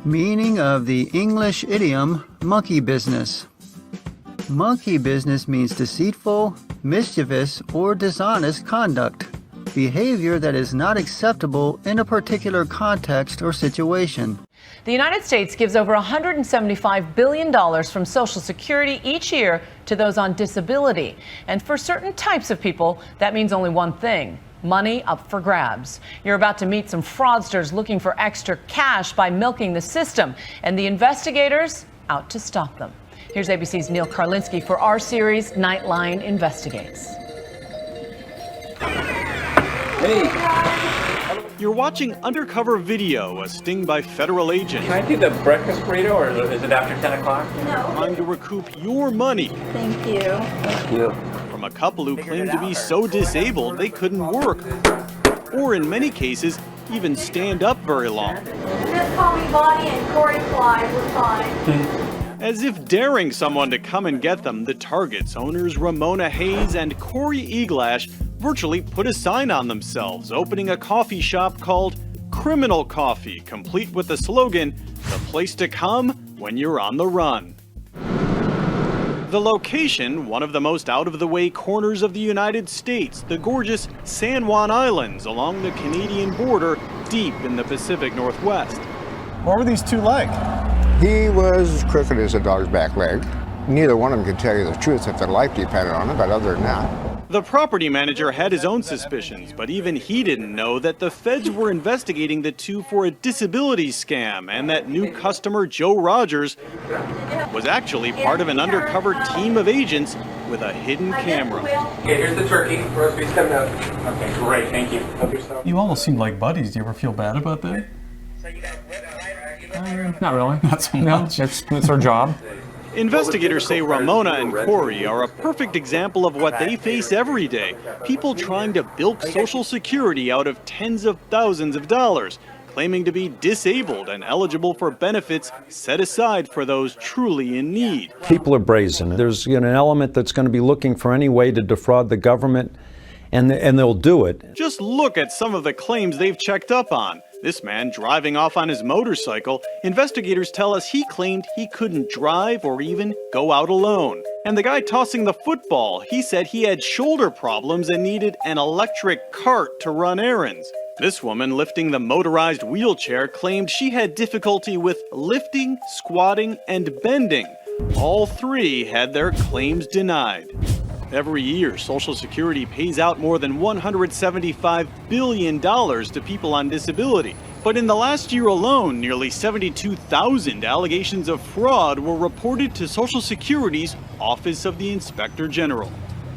Meaning of the English idiom monkey business. Monkey business means deceitful, mischievous, or dishonest conduct. Behavior that is not acceptable in a particular context or situation. The United States gives over $175 billion from Social Security each year to those on disability. And for certain types of people, that means only one thing: money up for grabs. You're about to meet some fraudsters looking for extra cash by milking the system, and the investigators out to stop them. Here's ABC's Neil Karlinski for our series, Nightline Investigates. Hey. You're watching Undercover Video, a sting by federal agents. Can I do the breakfast burrito, or is it after 10 o'clock? No. Trying to recoup your money. Thank you. Thank you. From a couple who claimed to be so disabled they couldn't work, or in many cases, even stand up very long. Just call me Bonnie and Corey Clyde. We're fine. As if daring someone to come and get them, the Target's owners Ramona Hayes and Corey Eglash virtually put a sign on themselves, opening a coffee shop called Criminal Coffee, complete with the slogan, "The place to come when you're on the run." The location, one of the most out-of-the-way corners of the United States, the gorgeous San Juan Islands along the Canadian border, deep in the Pacific Northwest. What were these two like? He was crooked as a dog's back leg. Neither one of them could tell you the truth if their life depended on it, but other than that. The property manager had his own suspicions, but even he didn't know that the feds were investigating the two for a disability scam, and that new customer, Joe Rogers, was actually part of an undercover team of agents with a hidden camera. Okay, here's the turkey. Roast beef's coming out. Okay, great, thank you. Help yourself. You almost seem like buddies. Do you ever feel bad about that? Not really. Not so much. It's our job. Investigators say Ramona and Corey are a perfect example of what they face every day. People trying to bilk Social Security out of tens of thousands of dollars, claiming to be disabled and eligible for benefits set aside for those truly in need. People are brazen. There's an element that's going to be looking for any way to defraud the government, and they'll do it. Just look at some of the claims they've checked up on. This man driving off on his motorcycle, investigators tell us he claimed he couldn't drive or even go out alone. And the guy tossing the football, he said he had shoulder problems and needed an electric cart to run errands. This woman lifting the motorized wheelchair claimed she had difficulty with lifting, squatting, and bending. All three had their claims denied. Every year, Social Security pays out more than $175 billion to people on disability. But in the last year alone, nearly 72,000 allegations of fraud were reported to Social Security's Office of the Inspector General.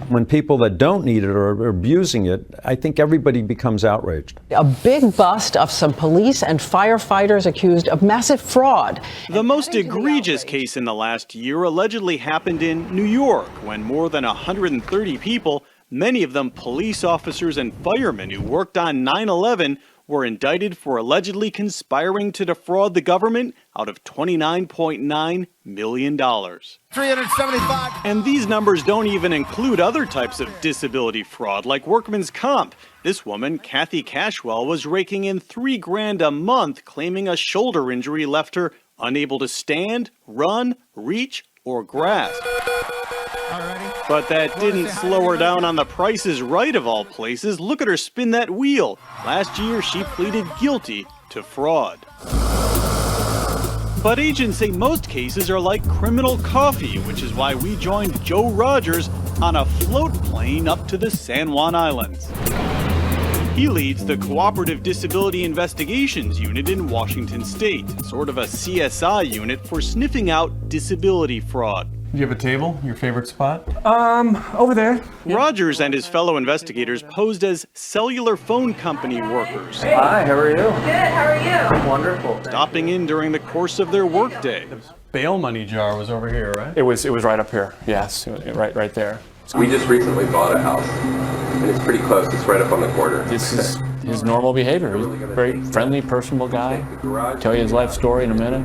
When people that don't need it are abusing it, I think everybody becomes outraged. A big bust of some police and firefighters accused of massive fraud. The most egregious case in the last year allegedly happened in New York, when more than 130 people, many of them police officers and firemen who worked on 9/11, were indicted for allegedly conspiring to defraud the government out of $29.9 million. 375. And these numbers don't even include other types of disability fraud, like workman's comp. This woman, Kathy Cashwell, was raking in $3,000 a month, claiming a shoulder injury left her unable to stand, run, reach, or grasp. But that didn't slow her down on the Price is Right of all places. Look at her spin that wheel. Last year, she pleaded guilty to fraud. But agents say most cases are like Criminal Coffee, which is why we joined Joe Rogers on a float plane up to the San Juan Islands. He leads the Cooperative Disability Investigations Unit in Washington State, sort of a CSI unit for sniffing out disability fraud. Do you have a table? Your favorite spot? Over there. Rogers and his fellow investigators posed as cellular phone company workers. Hi, how are you? Good, how are you? Wonderful. Stopping in during the course of their workday. Bail money jar was over here, right? It was right up here. Yes, right there. We just recently bought a house, and it's pretty close. It's right up on the corner. This is his normal behavior. He's a very friendly, personable guy. Tell you his life story in a minute,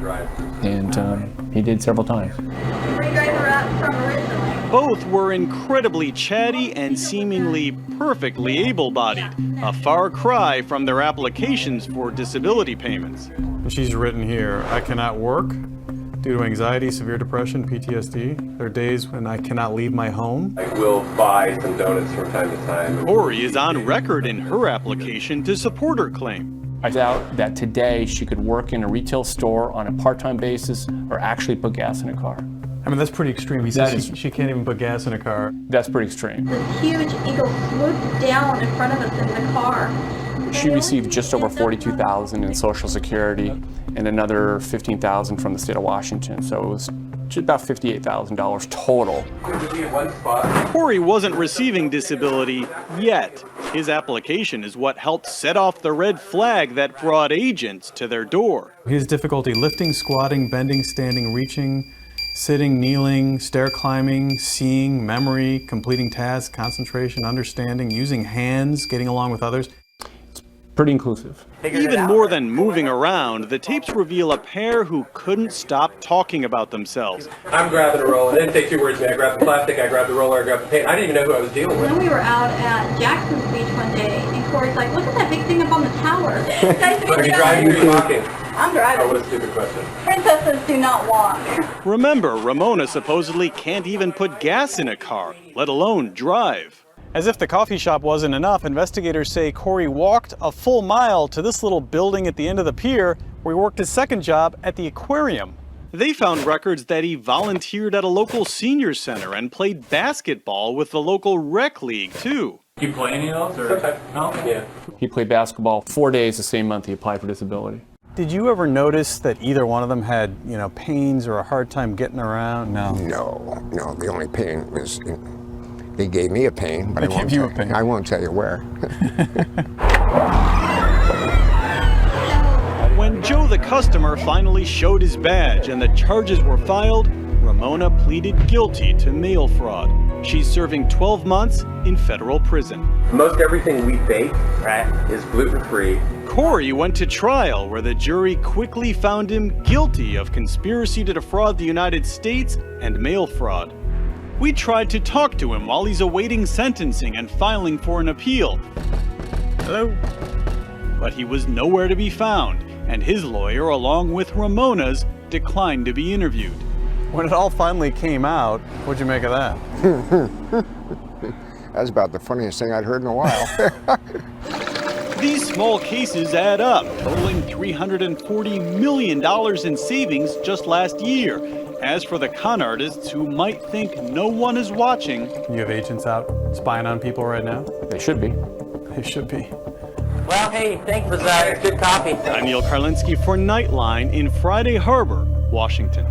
and he did several times. Where you guys were at from originally? Both were incredibly chatty and seemingly perfectly able-bodied, a far cry from their applications for disability payments. She's written here, I cannot work due to anxiety, severe depression, PTSD. There are days when I cannot leave my home. I will buy some donuts from time to time. Corey is on record in her application to support her claim. I doubt that today she could work in a retail store on a part-time basis or actually put gas in a car. I mean, that's pretty extreme. He says she can't even put gas in a car. That's pretty extreme. The huge eagle swooped down in front of us in the car. She received just over $42,000 in Social Security and another $15,000 from the state of Washington. So it was just about $58,000 total. Corey wasn't receiving disability yet. His application is what helped set off the red flag that brought agents to their door. He has difficulty lifting, squatting, bending, standing, reaching, sitting, kneeling, stair climbing, seeing, memory, completing tasks, concentration, understanding, using hands, getting along with others. Pretty inclusive. Even more than moving around, the tapes reveal a pair who couldn't stop talking about themselves. I'm grabbing a roller. It didn't take 2 words to me. I grabbed the plastic, I grabbed the roller, I grabbed the paint. I didn't even know who I was dealing with. Then we were out at Jackson's Beach one day, and Corey's like, look at that big thing up on the tower. Are you driving or are you walking? I'm driving. Oh, what a stupid question. Princesses do not walk. Remember, Ramona supposedly can't even put gas in a car, let alone drive. As if the coffee shop wasn't enough, investigators say Corey walked a full mile to this little building at the end of the pier where he worked his second job at the aquarium. They found records that he volunteered at a local senior center and played basketball with the local rec league, too. You play any of those? Or? No? Yeah. He played basketball 4 days the same month he applied for disability. Did you ever notice that either one of them had, pains or a hard time getting around? No. No, the only pain was, they gave me a pain, but I won't tell you where. When Joe the customer finally showed his badge and the charges were filed, Ramona pleaded guilty to mail fraud. She's serving 12 months in federal prison. Most everything we bake, right, is gluten-free. Corey went to trial where the jury quickly found him guilty of conspiracy to defraud the United States and mail fraud. We tried to talk to him while he's awaiting sentencing and filing for an appeal. Hello? But he was nowhere to be found, and his lawyer, along with Ramona's, declined to be interviewed. When it all finally came out, what'd you make of that? That's about the funniest thing I'd heard in a while. These small cases add up, totaling $340 million in savings just last year. As for the con artists who might think no one is watching... You have agents out spying on people right now? They should be. They should be. Well, hey, thanks for that. Good coffee. I'm Neil Karlinski for Nightline in Friday Harbor, Washington.